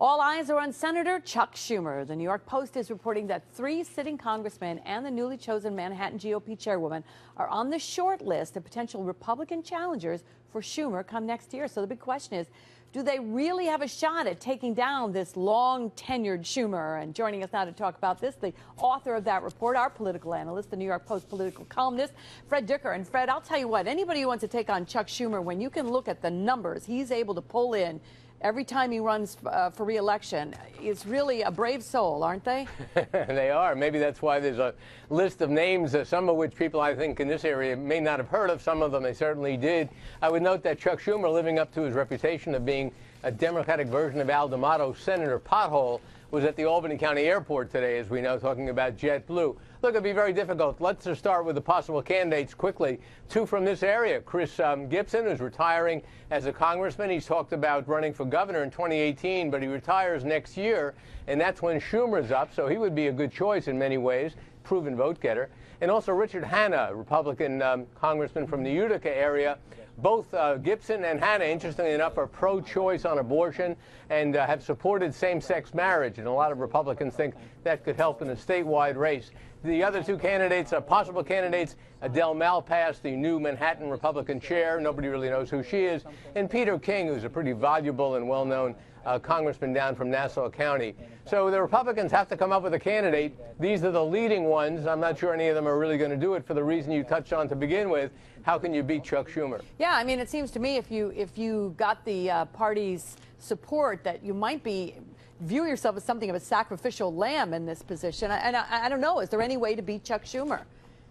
All eyes are on Senator Chuck Schumer. The New York Post is reporting that 3 sitting congressmen and the newly chosen Manhattan GOP chairwoman are on the short list of potential Republican challengers for Schumer come next year. So the big question is, do they really have a shot at taking down this long-tenured Schumer? And joining us now to talk about this, the author of that report, our political analyst, the New York Post political columnist, Fred Dicker. And Fred, I'll tell you what, anybody who wants to take on Chuck Schumer, when you can look at the numbers he's able to pull in every time he runs for re-election, is really a brave soul, aren't they? They are. Maybe that's why there's a list of names, some of which people I think in this area may not have heard of. Some of them they certainly did. I would note that Chuck Schumer, living up to his reputation of being a Democratic version of Al D'Amato, Senator Pothole, was at the Albany County Airport today, as we know, talking about JetBlue. Look, it'd be very difficult. Let's just start with the possible candidates quickly. 2 from this area. Chris Gibson, who's retiring as a congressman. He's talked about running for governor in 2018, but he retires next year, and that's when Schumer's up, so he would be a good choice in many ways, proven vote getter. And also Richard Hanna, Republican congressman from the Utica area. Both Gibson and Hanna, interestingly enough, are pro-choice on abortion and have supported same-sex marriage. And a lot of Republicans think that could help in a statewide race. The other 2 candidates, possible candidates, Adele Malpass, the new Manhattan Republican chair. Nobody really knows who she is. And Peter King, who's a pretty valuable and well-known congressman down from Nassau County. So the Republicans have to come up with a candidate. These are the leading ones. I'm not sure any of them are really going to do it for the reason you touched on to begin with. How can you beat Chuck Schumer? Yeah, I mean, it seems to me if you got the party's support that you might view yourself as something of a sacrificial lamb in this position. And I don't know, is there any way to beat Chuck Schumer?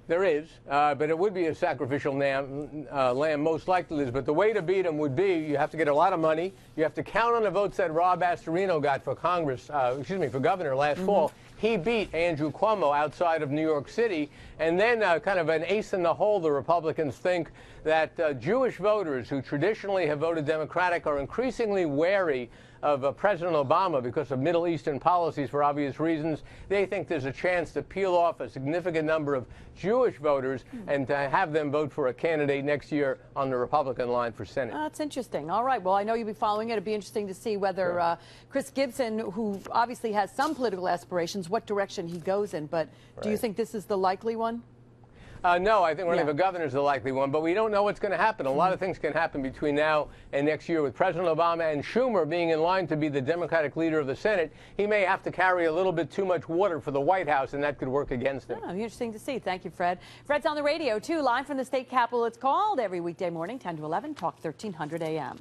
There is, but it would be a sacrificial lamb, most likely is. But the way to beat him would be you have to get a lot of money. You have to count on the votes that Rob Astorino got for for governor last fall. He beat Andrew Cuomo outside of New York City. And then kind of an ace in the hole, the Republicans think that Jewish voters who traditionally have voted Democratic are increasingly wary of President Obama because of Middle Eastern policies for obvious reasons. They think there's a chance to peel off a significant number of Jewish voters and to have them vote for a candidate next year on the Republican line for Senate. That's interesting. All right. Well, I know you'll be following it. It'd be interesting to see whether Chris Gibson, who obviously has some political aspirations, what direction he goes in. But do you think this is the likely one? No, I think running for governor is the likely one, but we don't know what's going to happen. A lot of things can happen between now and next year with President Obama and Schumer being in line to be the Democratic leader of the Senate. He may have to carry a little bit too much water for the White House, and that could work against him. Interesting to see. Thank you, Fred. Fred's on the radio, too, live from the state capitol. It's called every weekday morning, 10 to 11, Talk 1300 a.m.